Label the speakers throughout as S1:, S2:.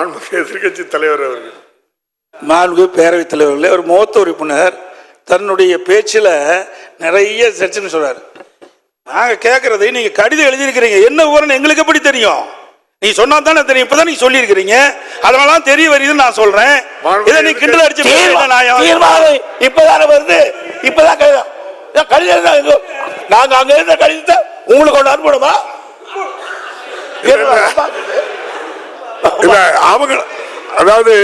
S1: மாண்புமிகு எதிர்க்கட்சி தலைவர் அவர்கள்.
S2: மாண்புமிகு பேரவைத் தலைவர்களே, ஒரு மூத்த உறுப்பினர் தன்னுடைய பேச்சில் நிறைய சர்ச்சைன்னு சொல்றாரு. நாங்க கேட்கறதை நீங்க கடிதம் எழுதியிருக்கிறீங்க, என்ன விவரம் எங்களுக்கு எப்படி தெரியும்? நீ சொன்னா தானே தெரியும். இப்பதான் நீங்க சொல்லி இருக்கிறீங்க, அதனால தெரிய வருதுன்னு நான் சொல்றேன். இதை நீ கிண்டல் அடிச்சு இப்பதானே வருது, இப்பதான் கடிதம் நாங்க அங்க இருந்த கடிதத்தை உங்களுக்கு கொண்டு அனுப்பணுமா?
S1: அவங்க அதாவது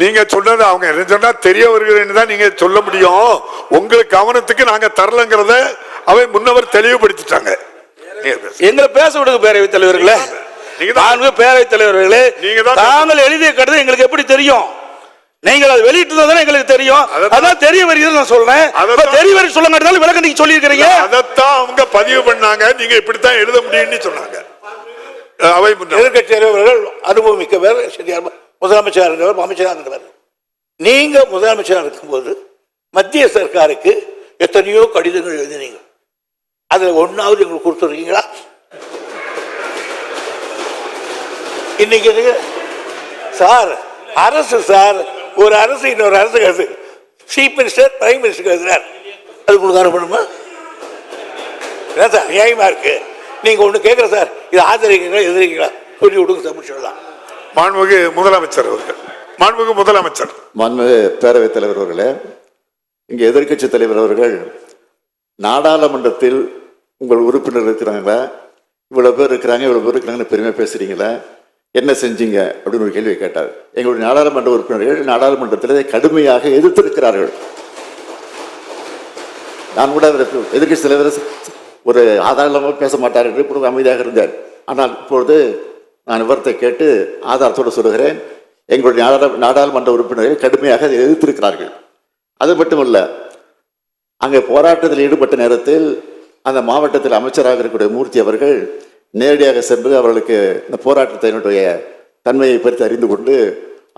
S1: நீங்க சொன்னது அவங்க என்ன சொன்னா தெரிய வருகிறேன்னு தான் நீங்க சொல்ல முடியும். உங்களுக்கு கவனத்துக்கு நாங்க தரலங்கிறத அவை முன்னவர் தெளிவுபடுத்திட்டாங்க.
S2: எங்களை பேச விடுங்க பேரவைத் தலைவர்களே. பேரவைத் தலைவர்களே, தாங்கள் எழுதிய கடிதம் எங்களுக்கு எப்படி தெரியும்? நீங்கள் அதை வெளியிட்டு தானே எங்களுக்கு தெரியும். அதான் தெரிய வருகிறது நான் சொல்றேன். தெரிய வரை சொல்ல மாட்டேன் விளக்கம் நீங்க சொல்லி இருக்கிறீங்க. அதைத்தான் அவங்க பதிவு பண்ணாங்க. நீங்க இப்படித்தான் எழுத முடியும்னு சொன்னாங்க. அவை எதிர்க்கட்சி தலைவர்கள் அனுபவமிக்கவர், முதலமைச்சர் இருந்தவர், அமைச்சராக இருந்தவர். நீங்க முதலமைச்சராக இருக்கும்போது மத்திய சர்க்காருக்கு எத்தனையோ கடிதங்கள் எழுதினீங்க. அதுல ஒன்னாவது எங்களுக்கு கொடுத்துருக்கீங்களா? இன்னைக்கு சார் அரசு சார் ஒரு அரசு இன்னொரு அரசு சீஃப் மினிஸ்டர் பிரைம் மினிஸ்டர் எழுதுறார், அது உங்களுக்கு அனுப்பணுமா? சார் நியாயமா இருக்கு. நீங்க ஒண்ணு கேட்கற சார், இது ஆதரிக்கிறீங்களா எதிர்க்கிறீங்களா சொல்லி விடுங்க சார், முடிச்சிடலாம்.
S1: மாண்புமிகு முதலமைச்சர் அவர்கள். மாண்புமிகு முதலமைச்சர்.
S3: மாண்புமிகு பேரவைத் தலைவர் அவர்களே, இங்க எதிர்க்கட்சி தலைவர் அவர்கள் நாடாளுமன்றத்தில் உங்கள் உறுப்பினர் இருக்கிறாங்களா, இவ்வளவு பேர் இருக்கிறாங்க இவ்வளவு பேர் இருக்கிறாங்கன்னு பெருமையா பேசுறீங்களா, என்ன செஞ்சீங்க அப்படின்னு ஒரு கேள்வியை கேட்டார். எங்களுடைய நாடாளுமன்ற உறுப்பினர்கள் நாடாளுமன்றத்தில் கடுமையாக எதிர்த்திருக்கிறார்கள். நான் கூட எதிர்க்கட்சி தலைவர் ஒரு ஆதாரமாக பேச மாட்டார் என்று இப்பொழுது அமைதியாக இருந்தார். ஆனால் இப்பொழுது நான் விவரத்தை கேட்டு ஆதாரத்தோடு சொல்லுகிறேன். எங்களுடைய நாடாளுமன்ற உறுப்பினர்கள் கடுமையாக எதிர்த்திருக்கிறார்கள். அது மட்டுமல்ல, அங்கே போராட்டத்தில் ஈடுபட்ட நேரத்தில் அந்த மாவட்டத்தில் அமைச்சராக இருக்கக்கூடிய மூர்த்தி அவர்கள் நேரடியாக சென்று அவர்களுக்கு இந்த போராட்டத்தினுடைய தன்மையை பற்றி அறிந்து கொண்டு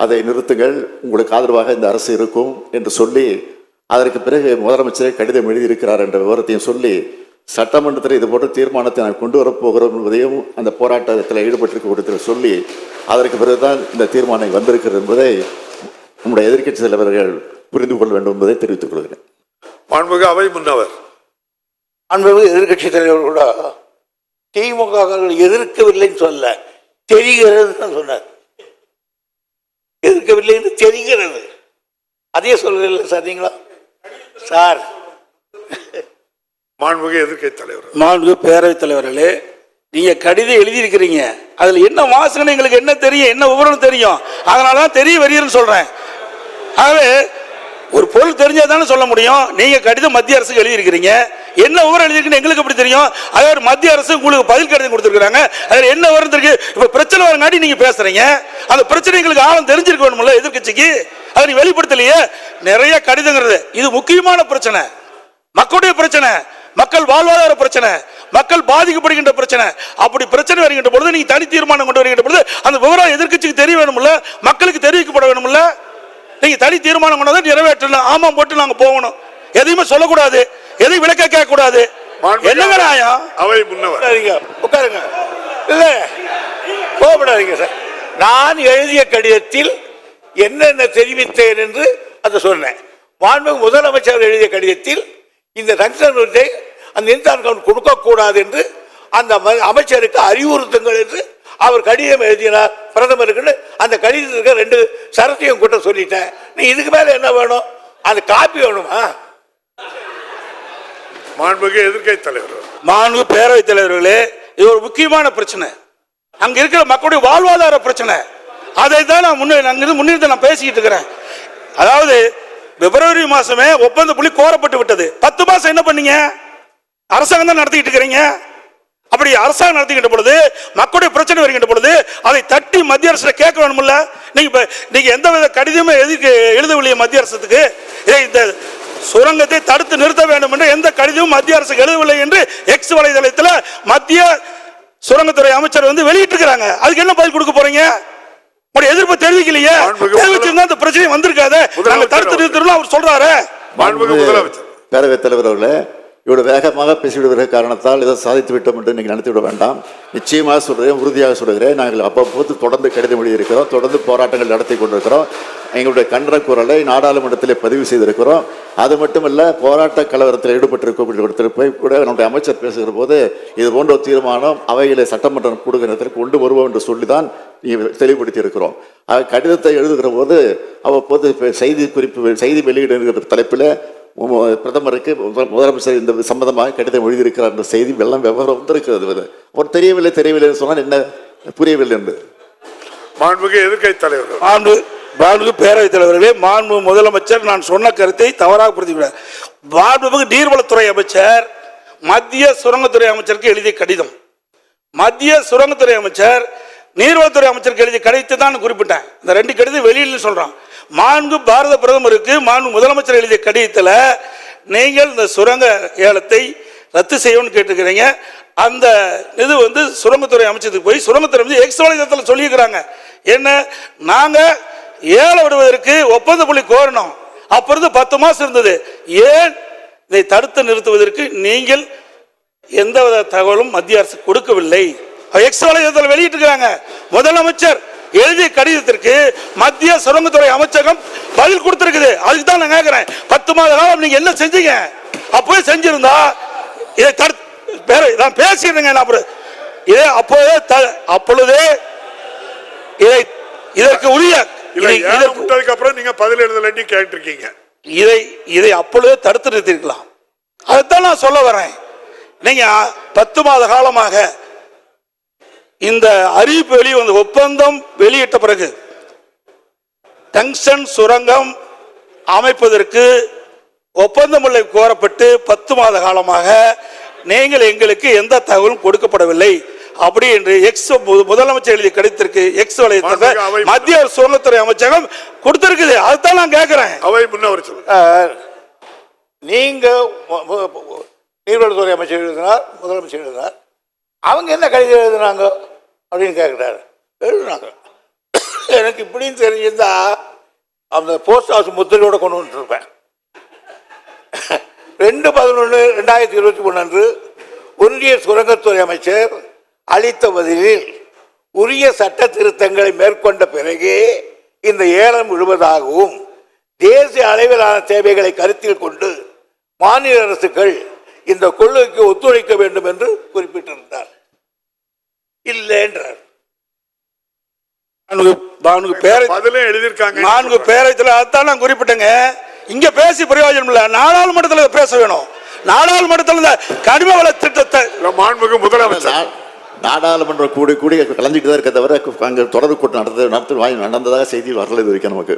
S3: அதை நிறுத்துங்கள், உங்களுக்கு ஆதரவாக இந்த அரசு இருக்கும் என்று சொல்லி அதற்கு பிறகு முதலமைச்சரை கடிதம் எழுதியிருக்கிறார் என்ற விவரத்தையும் சொல்லி சட்டமன்றத்தில் இது போன்ற தீர்மானத்தை நான் கொண்டு வரப்போகிறோம் என்பதையும் அந்த போராட்டத்தில் ஈடுபட்டிருக்க சொல்லி அதற்கு பிறகுதான் இந்த தீர்மானம் வந்திருக்கிறது என்பதை நம்முடைய எதிர்க்கட்சி தலைவர்கள் புரிந்து கொள்ள வேண்டும் என்பதை தெரிவித்துக் கொள்கிறேன்.
S1: மாண்புமிகு அவை முன்னவர்.
S2: மாண்புமிகு எதிர்க்கட்சி தலைவர் கூட திமுக எதிர்க்கவில்லைன்னு சொல்ல, தெரிகிறது சொன்னார். எதிர்க்கவில்லை என்று தெரிகிறது, அதே சொல்றீங்களா சார் நீங்களா சார்?
S1: மாண்புமிகு எதிர்க்கட்சி தலைவர்.
S2: மாண்புமிகு பேரவைத் தலைவர்களே, நீங்க கடிதம் எழுதியிருக்கிறீங்க, அதுல என்ன வாசனை எங்களுக்கு என்ன தெரியும், என்ன விவரம் தெரியும், அதனாலதான் தெரிய வருகிறேன்னு சொல்றேன். ஆகவே ஒரு பொருள் தெரிஞ்சாதானே சொல்ல முடியும். நீங்க கடிதம் மத்திய அரசுக்கு எழுதியிருக்கிறீங்க, என்ன விவரம் எழுதிருக்குன்னு எங்களுக்கு எப்படி தெரியும்? அதாவது மத்திய அரசு உங்களுக்கு பதில் கடிதம் கொடுத்துருக்காங்க, அதில் என்ன விவரம் இருக்கு? இப்ப பிரச்சனை வரங்காட்டி நீங்க பேசுறீங்க, அந்த பிரச்சனை எங்களுக்கு ஆழம் தெரிஞ்சிருக்க வேணும்ல எதிர்க்கட்சிக்கு, அதை நீ வெளிப்படுத்தலையே. நிறைய கடிதங்கிறது இது முக்கியமான பிரச்சனை, மக்களுடைய பிரச்சனை, மக்கள் வாழ்வாதார பிரச்சனை, மக்கள் பாதிக்கப்படுகின்ற பிரச்சனை. அப்படி பிரச்சனை வருகின்ற பொழுது நீங்க தனி தீர்மானம் கொண்டு வருகின்ற பொழுது அந்த விவரம் எதிர்க்கட்சிக்கு தெரிய வேணும்ல, மக்களுக்கு தெரிவிக்கப்பட வேணும்ல. நீங்க தனி தீர்மானம் கொண்டு நிறைவேற்றணும், ஆமாம் போட்டு நாங்க போகணும், எதையுமே சொல்லக்கூடாது, எதையும் விளக்க கேட்க கூடாது. என்னங்க நியாயம்?
S1: அவை முன்னவர்
S2: உட்காருங்க. இல்ல கோபப்படாதீங்க சார். நான் எழுதிய கடிதத்தில் என்னென்ன தெரிவித்தேன் என்று அதை சொன்னேன். மாண்புமிகு முதலமைச்சர் எழுதிய கடிதத்தில் இந்த ரங்ஷன் அந்த இன்சான் கொடுக்க கூடாது என்று அந்த அமைச்சருக்கு அறிவுறுத்துங்கள் என்று அவர் கடிதம் எழுதினார் பிரதமருக்கு. அந்த கடிதத்துக்கு 2 சரத்தையும் கூட்ட சொல்லிட்டேன். நீ இதுக்கு மேல என்ன வேணும்? அந்த காப்பி வேணுமா?
S1: மாண்புமிகு எதிர்க்கட்சி தலைவர்.
S2: மாண்புமிகு பேரவைத் தலைவர்களே, இது ஒரு முக்கியமான பிரச்சனை, அங்க இருக்கிற மக்களுடைய வாழ்வாதார பிரச்சனை. அதை தான் நான் முன்னிறுத்தி நான் பேசிக்கிட்டு இருக்கிறேன். அதாவது பிப்ரவரி மாசமே ஒப்பந்த புள்ளி கோரப்பட்டு விட்டது. 10 மாசம் என்ன பண்ணீங்க? அரசாங்கம் தான் நடத்திக்கிட்டு இருக்கிறீங்க. அப்படி அரசாங்கம் நடத்திக்கிட்ட பொழுது மக்களுடைய பிரச்சனை வருகின்ற பொழுது அதை தட்டி மத்திய அரசு கேட்க வேணும்ல. நீங்க எந்த வித கடிதமே எழுதவில்லையே மத்திய அரசுக்கு, இந்த சுரங்கத்தை தடுத்து நிறுத்த வேண்டும் என்று எந்த கடிதமும் மத்திய அரசுக்கு எழுதவில்லை என்று எக்ஸ் வலைதளத்தில் மத்திய சுரங்கத்துறை அமைச்சர் வெளியிட்டு இருக்கிறாங்க. அதுக்கு என்ன பதில் கொடுக்க போறீங்க? எதிர்ப்பு தெரிவிக்கலையே, தெரிவிச்சிருந்தா இந்த பிரச்சனை வந்திருக்காது, நாங்க தடுத்து நிறுத்தணும் அவர் சொல்றாரு.
S3: பேரவைத் தலைவர் அவர்களே, இவ்வளவு வேகமாக பேசிவிடுகிற காரணத்தால் இதை சாதித்து விட்டோம் என்று நீங்கள் நினைத்து விட வேண்டாம். நிச்சயமாக சொல்கிறேன், உறுதியாக சொல்கிறேன். நாங்கள் அப்பப்போது தொடர்ந்து கடிதம் எழுதியிருக்கிறோம், தொடர்ந்து போராட்டங்கள் நடத்தி கொண்டிருக்கிறோம். எங்களுடைய கண்டன குரலை நாடாளுமன்றத்திலே பதிவு செய்திருக்கிறோம். அது மட்டுமல்ல, போராட்ட கலவரத்தில் ஈடுபட்டிருக்க போய் கூட நம்முடைய அமைச்சர் பேசுகிற போது இது போன்ற ஒரு தீர்மானம் அவையிலே சட்டமன்றம் கூடுகிற நேரத்தில் கொண்டு வருவோம் என்று சொல்லிதான் தெளிவுபடுத்தி இருக்கிறோம். கடிதத்தை எழுதுகிற போது அவ்வப்போது செய்தி வெளியிடுகிற தலைப்பில் பிரதமருக்கு முதலமைச்சர் இந்த சம்பந்தமாக கடிதம் எழுதியிருக்கிறார் என்ற செய்தி வெள்ளம் விவரம் வந்திருக்கிறது. அவர் தெரியவில்லை சொன்னால் என்ன புரியவில்லை என்று.
S1: மாண்புமிகு எதிர்க்கட்சி தலைவர்,
S2: மாண்புமிகு பேரவைத் தலைவர்களே, மாண்பு முதலமைச்சர் நான் சொன்ன கருத்தை தவறாக புரிந்துவிட்டார். மாண்புமிகு நீர்வளத்துறை அமைச்சர் மத்திய சுரங்கத்துறை அமைச்சருக்கு எழுதிய கடிதம், மத்திய சுரங்கத்துறை அமைச்சர் நீர்வளத்துறை அமைச்சருக்கு எழுதிய கடிதத்தை தான் குறிப்பிட்டேன். இந்த 2 கடிதம் வெளியில் சொல்றான். மாண்பு பாரத பிரதமருக்கு மாண்பு முதலமைச்சர் எழுதிய கடிதத்தில் நீங்கள் இந்த சுரங்க ஏலத்தை ரத்து செய்யணும்னு கேட்டுக்கிறீங்க. அந்த இது சுரங்கத்துறை அமைச்சருக்கு போய் சுரங்கத்துறை எக்ஸ் வலைதளத்தில் சொல்லியிருக்கிறாங்க. என்ன, நாங்க ஏலம் விடுவதற்கு ஒப்பந்த புள்ளி கோரணும். அப்பொழுது 10 மாசம் இருந்தது. ஏன் இதை தடுத்து நிறுத்துவதற்கு நீங்கள் எந்தவித தகவலும் மத்திய அரசு கொடுக்கவில்லை. எக்ஸ் வலைதளத்தில் வெளியிட்டிருக்கிறாங்க. முதலமைச்சர் எழுதிய கடிதத்திற்கு மத்திய சுரங்கத்துறை அமைச்சகம் பதில் கொடுத்திருக்குது. அதுக்கு தான் நான் கேட்கிறேன், 10 மாத காலம் நீங்க என்ன செஞ்சீங்க? அப்பவே செஞ்சிருந்தா இதை நான் பேசிடுறேங்க. அப்பொழுதே இதற்கு உரிய
S1: அப்புறம் நீங்க பதில் எழுதலன்னு கேட்டிருக்கீங்க.
S2: இதை அப்பொழுதே தடுத்து நிறுத்திருக்கலாம். அதைத்தான் நான் சொல்ல வரேன். நீங்க 10 மாத காலமாக இந்த அறிவிப்பு வெளிவந்த ஒப்பந்தம் வெளியிட்ட பிறகு டங்ஸ்டன் சுரங்கம் அமைப்பதற்கு ஒப்பந்தம் கோரப்பட்டு 10 மாத காலமாக நீங்கள் எங்களுக்கு எந்த தகவலும் கொடுக்கப்படவில்லை அப்படி என்று முதலமைச்சர் எழுதிய கடிதத்திற்கு எக்ஸ் வலைதளத்தை மத்திய சுரங்கத்துறை அமைச்சகம் கொடுத்திருக்குது. அதுதான் நான் கேட்கிறேன்.
S1: அவை முன்னவர்
S4: நீங்க நீர்வளத்துறை அமைச்சர் எழுதினார், முதலமைச்சர் எழுதினார். அவங்க என்ன கடிதம் எழுதுனாங்க அப்படின்னு கேட்குறாரு. எழுதுனாங்க. எனக்கு இப்படின்னு தெரிஞ்சிருந்தா அந்த போஸ்ட் ஹவுஸ் முத்திரையோட கொண்டு வந்துருப்பேன். 2/11/2023 அன்று ஒன்றிய சுரங்கத்துறை அமைச்சர் அளித்த பதிலில் உரிய சட்ட திருத்தங்களை மேற்கொண்ட பிறகே இந்த ஏலம் விடுவதாகவும் தேசிய அளவிலான தேவைகளை கருத்தில் கொண்டு மாநில அரசுகள் இந்த கொள்கைக்கு ஒத்துழைக்க வேண்டும் என்று குறிப்பிட்டிருந்தார். இல்லை என்றார்.
S2: பேரத்தில் அதான் நான் குறிப்பிட்டேங்க. இங்க பேசி பிரயோஜனம் இல்லை, நாடாளுமன்றத்தில் பேச வேணும். நாடாளுமன்றத்தில் கனிம வள திட்டத்தை
S1: மாண்புமிகு முதலமைச்சர்
S3: நாடாளுமன்றம் கூடி கலந்துட்டு தான் இருக்க தவிர அங்கே தொடர் கூட்டம் நடந்ததாக செய்தி வரல இது வரைக்கும் நமக்கு.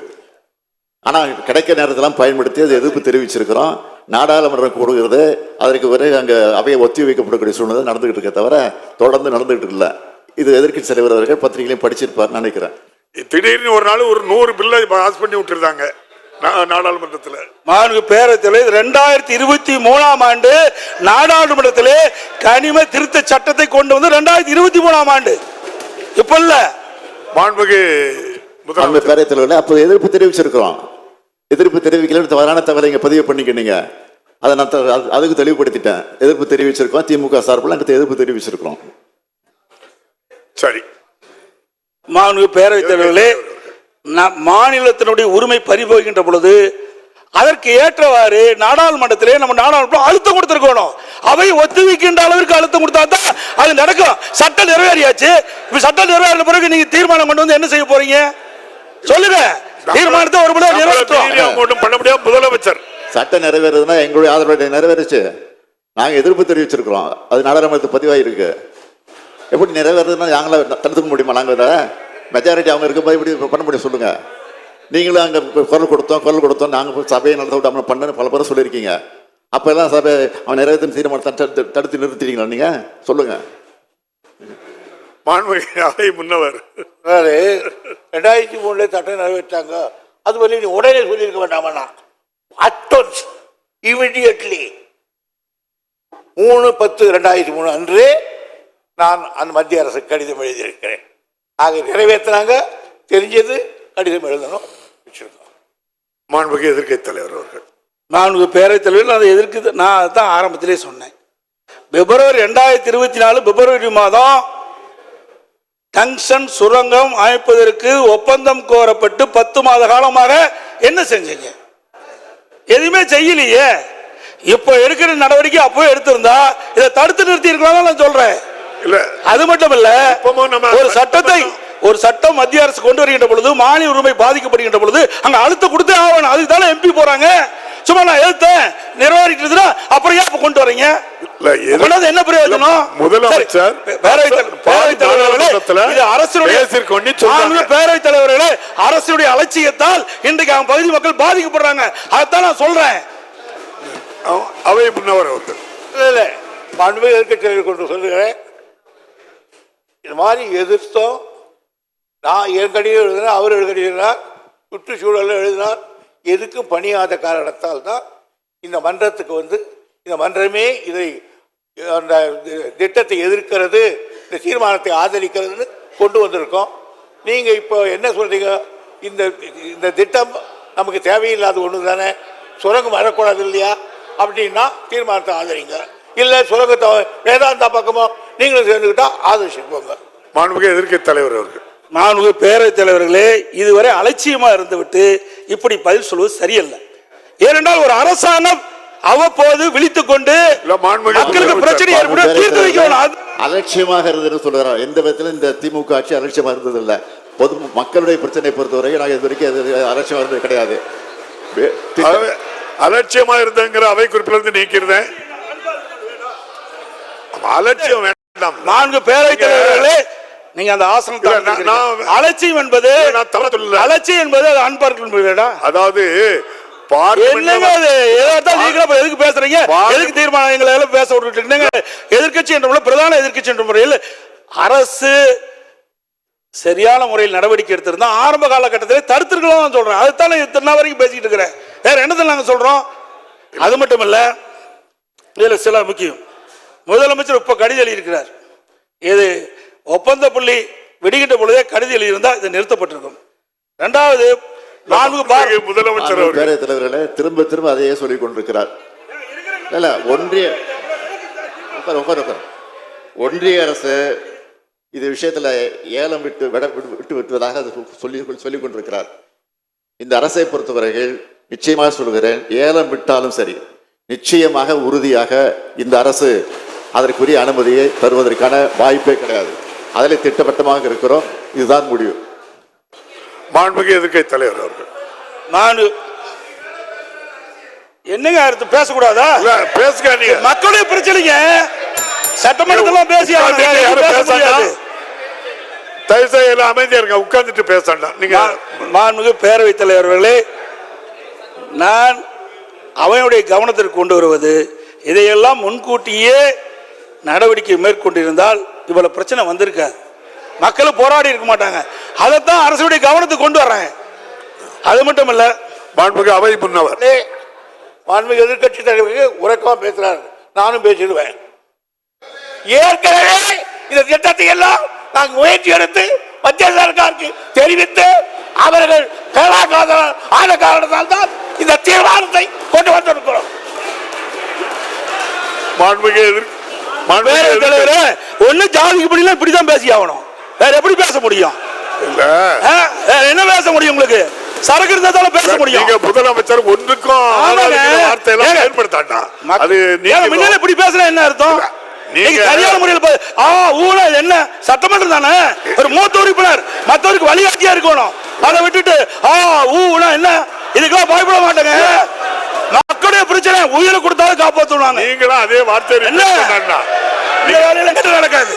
S3: ஆனால் கிடைக்க நேரத்தெல்லாம் பயன்படுத்தி அதை எதிர்ப்பு தெரிவிச்சிருக்கிறோம். நாடாளுமன்றம் கூடுகிறது, அதற்கு பிறகு அங்கே அவையை ஒத்தி வைக்கப்படக்கூடிய சூழ்நிலை நடந்துகிட்டு இருக்க தவிர தொடர்ந்து நடந்துகிட்டு இல்லை. இது எதிர்க்கட்சி தலைவர் அவர்கள் பத்திரிகையிலையும் படிச்சிருப்பார் நினைக்கிறேன்.
S1: திடீர்னு ஒரு நாள் ஒரு 100 பில்லை பாஸ் பண்ணி விட்டுருந்தாங்க நாடாளுமன்றத்தில்.
S2: மாண்பு பேரவையில் 2023ஆம் ஆண்டு நாடாளுமன்றத்தில் கனிம திருத்த சட்டத்தை கொண்டு வந்து 2023ஆம் ஆண்டு இப்ப இல்ல.
S1: மாண்புமிகு
S3: பேரவையில் அப்போ எதிர்ப்பு தெரிவிச்சிருக்கிறோம். எதிர்ப்பு தெரிவிக்கல தவறான தகவலை இங்கே பதிவு பண்ணிக்கிட்டீங்க. அதை நான் அதுக்கு தெளிவுபடுத்திட்டேன். எதிர்ப்பு தெரிவிச்சிருக்கோம், திமுக சார்பில் அங்கே எதிர்ப்பு தெரிவிச்சிருக்கிறோம்.
S1: சரி.
S2: மாண்புமிகு பேரவைத் தலைவர்களே, மாநிலத்தினுடைய உரிமை பறிபோகின்ற பொழுது அதற்கு ஏற்றவாறு நாடாளுமன்றத்திலே நம்ம நாடாளுமன்றம் அழுத்தம் கொடுத்திருக்கணும். அவை ஒத்துழைக்கின்ற அளவிற்கு அழுத்தம் கொடுத்தா தான் அது நடக்கும். சட்டம் நிறைவேறியாச்சு. இப்ப சட்டம் நிறைவேறின பிறகு நீங்க தீர்மானம் கொண்டு வந்து என்ன செய்ய போறீங்க சொல்லுங்க. தீர்மானத்தை ஒரு முறை நிறைவேற்றோம்
S1: பண்ண முடியாது. முதலமைச்சர்
S3: சட்டம் நிறைவேறதுன்னா எங்களுடைய ஆதரவு நிறைவேறிச்சு. நாங்க எதிர்ப்பு தெரிவிச்சிருக்கிறோம். அது நாடாளுமன்றத்தில் பதிவாயிருக்கு. எப்படி நிறைவேறதுன்னா நாங்கள தடுத்துக்க முடியுமா? நாங்கள் மெஜாரிட்டி அவங்க இருக்கும்போது இப்படி பண்ண முடியும் சொல்லுங்க. நீங்களும் அங்கே குரல் கொடுத்தோம் நாங்கள் சபையை நடத்த விட்டு பண்ணு பல பேர் சொல்லியிருக்கீங்க. அப்போ எல்லாம் சபை அவன் நிறைவேற்ற தீர்மானத்தை தடுத்து நிறுத்திட்டீங்களா? நீங்கள் சொல்லுங்க.
S1: முன்னவர்
S4: 2003 சட்டம் நிறைவேற்றாங்க. அது வரையும் நீ உடனே சொல்லியிருக்க வேண்டாமா? அட்டோன்ஸ் இமிடியட்லி 3/10/2003 அன்று நான் அந்த மத்திய அரசு கடிதம் எழுதியிருக்கிறேன். ஆக நிறைவேற்றினாங்க, தெரிஞ்சது, கடிதம் எழுதணும், வச்சிருக்கோம்.
S1: மாண்புமிகு எதிர்க்கட்சி தலைவர் அவர்கள்
S2: நான் பேரவைத் தலைவர் அதை எதிர்க்கு நான் அதுதான் ஆரம்பத்திலே சொன்னேன். பிப்ரவரி 2024 பிப்ரவரி மாதம் டங்ஷன் சுரங்கம் அமைப்பதற்கு ஒப்பந்தம் கோரப்பட்டு 10 மாத காலமாக என்ன செஞ்சீங்க? எதுவுமே செய்யலையே. இப்போ எடுக்கிற நடவடிக்கை அப்போ எடுத்திருந்தா இதை தடுத்து நிறுத்தி இருக்கலாம் நான் சொல்றேன்.
S1: இல்ல
S2: அது மட்டும் இல்ல, ஒரு சட்டம் மத்திய அரசு கொண்டு வருகின்ற பொழுது மாநில உரிமை பாதிக்கப்படுகின்ற பொழுது அங்க அழுத்தம் கொடுத்தே ஆகணும். அதுக்கு தானே எம்பி போறாங்க. சும்மா நான் எழுத்தேன் நிர்வாகிட்டு அப்புறம் ஏன் கொண்டு வரீங்க? என்ன பிரயோஜனம்?
S1: முதலமைச்சர்
S2: பேரவைத் தலைவர்களே, அரசுடைய அலட்சியத்தால் இன்றைக்கு அவங்க பகுதி மக்கள் பாதிக்கப்படுறாங்க. அதைத்தான் நான் சொல்றேன்.
S1: அவை முன்னவர்
S4: மாண்புமிகு எதிர்க்கட்சிகள் கொண்டு சொல்லுகிறேன். இது மாதிரி எதிர்த்தோம். நான் என் கடிதம் எழுதினா அவர் எழுதினார், சுற்றுச்சூழல் எழுதினார். எதுக்கும் பணியாத காரணத்தால் தான் இந்த மன்றத்துக்கு இந்த மன்றமே இதை அந்த திட்டத்தை எதிர்க்கிறது, இந்த தீர்மானத்தை ஆதரிக்கிறதுன்னு கொண்டு வந்திருக்கோம். நீங்கள் இப்போ என்ன சொல்றீங்க? இந்த திட்டம் நமக்கு தேவையில்லாத ஒன்று தானே, சுரங்கம் வரக்கூடாது இல்லையா? அப்படின்னா தீர்மானத்தை ஆதரிங்க. இல்லை சுரங்கத்தை வேதாந்தா பக்கமோ நீங்களும் சேர்ந்துக்கிட்டா ஆதரிச்சுக்கோங்க.
S1: மாண்புமிகு எதிர்க்கட்சி தலைவர் அவர்கள்,
S2: மாண்புமிகு பேரவைத் தலைவர்களே, இதுவரை அலட்சியமா இருந்துவிட்டு இப்படி பதில் சொல்வது சரியல்ல. ஏனென்றால் ஒரு அரசாங்கம் அவ்வப்போது விழித்துக் கொண்டு மக்களுக்கு பிரச்சனை ஏற்படும் தீர்த்து வைக்கணும்.
S3: அலட்சியமாக இருந்தது சொல்றாரு. எந்த விதத்திலும் இந்த திமுக ஆட்சி அலட்சியமா இருந்தது இல்ல. பொது மக்களுடைய பிரச்சனை பொறுத்தவரை நாங்கள் இது வரைக்கும் அலட்சியமா இருந்தது கிடையாது.
S1: அலட்சியமா இருந்தங்கிற அவை குறிப்பிலிருந்து நீக்கிறேன். அலட்சியம் வேண்டாம்.
S2: நான்கு பேரவைத் தலைவர்களே, நீங்க அந்த ஆசனம் அலட்சியம் என்பது அலட்சியம் என்பது அது அன்பார்க்க. அதாவது எதுக்கு பேசுறீங்க? எதுக்கு தீர்மானங்களை பேச விட்டுட்டு எதிர்கட்சி என்ற முறையில், பிரதான எதிர்கட்சி என்ற முறையில் அரசு சரியான முறையில் நடவடிக்கை எடுத்திருந்தா ஆரம்ப காலகட்டத்தில் தடுத்திருக்கலாம் சொல்றேன். அதுதான் இத்தனை வரைக்கும் பேசிட்டு இருக்கிறேன். வேற என்னதான் நாங்க சொல்றோம்? அது மட்டும் இல்ல, இதுல சில முக்கியம். முதலமைச்சர் இப்ப கடிதம் எழுதியிருக்கிறார். இது ஒப்பந்த புள்ளி விடுகின்ற பொழுதே கடிதம் எழுதியிருந்தா இது நிறுத்தப்பட்டிருக்கும். இரண்டாவது, முதலமைச்சர்
S3: பேரவைத் தலைவர்களே திரும்ப திரும்ப அதையே சொல்லிக் கொண்டிருக்கிறார். இல்ல ஒன்றிய அரசு இது விஷயத்துல ஏலம் விட்டு விட்டுவதாக சொல்லிக் கொண்டிருக்கிறார். இந்த அரசை பொறுத்தவரைகள் நிச்சயமாக சொல்கிறேன், ஏலம் விட்டாலும் சரி, நிச்சயமாக உறுதியாக இந்த அரசு அதற்குரிய அனுமதியை தருவதற்கான வாய்ப்பே கிடையாது. அதில் திட்டவட்டமாக இருக்கிறோம். இதுதான் முடிவு.
S1: மாண்புமிகு எதிர்க்கட்சி தலைவர் அவர்கள்,
S2: நான் என்னங்க அடுத்து பேசக்கூடாதா?
S1: பேசுங்க.
S2: மக்களுடைய பிரச்சனைங்க சட்டமன்றத்தில் பேசி
S1: தயவுசெய்து அமைதியா இருங்க, உட்கார்ந்துட்டு பேசணும். நீங்க
S2: மாண்புமிகு பேரவைத் தலைவர்களே, நான் அவையுடைய கவனத்திற்கு கொண்டு வருவது, இதையெல்லாம் முன்கூட்டியே நடவடிக்கை மேற்கொண்டிருந்தால் இவ்வளவு பிரச்சனை வந்திருக்காது. மக்கள் போராடி இருக்க மாட்டாங்க. அதைத்தான் அரசுடைய கவனத்துக்கு கொண்டு வர்றாங்க. அது மட்டும் இல்ல,
S1: மாண்புமிகு அவை முன்னவர்,
S4: மாண்புமிகு எதிர்கட்சி தலைவருக்கு உறக்கமா பேசுறாரு, நானும் பேசிடுவேன். ஏற்கனவே இந்த திட்டத்தை எல்லாம் நாங்கள் முயற்சி எடுத்து மத்திய சர்க்காருக்கு தெரிவித்து அவர்கள் ஆன காரணத்தால் தான் இந்த தீர்மானத்தை கொண்டு வந்திருக்கிறோம்.
S1: மாண்புமிகு
S2: தலைவரே, ஒண்ணு ஜாதிக்கு படியல இப்படிதான் பேசி ஆகணும். வேற எப்படி பேச முடியும்? என்ன பேச முடியும்? உங்களுக்கு சரக்கு இருந்தாலும் பேச முடியும்.
S1: நீங்க முதலமைச்சர் ஒன்றுக்கும் வார்த்தையெல்லாம் பயன்படுத்தாண்டா. அது நீங்க
S2: முன்னால இப்படி பேசுற என்ன அர்த்தம்? நீங்க சரியான முறையில் என்ன சட்டமன்றம் தானே, ஒரு மூத்த உறுப்பினர் மற்றவருக்கு வழிகாட்டியா இருக்கணும். அதை விட்டுட்டு என்ன இதுக்கெல்லாம் பயப்பட மாட்டாங்க. மக்களுடைய பிரச்சனை உயிரை கொடுத்தாலும் காப்பாற்றுவாங்க.
S1: நீங்களும் அதே வார்த்தை
S2: என்ன நடக்காது.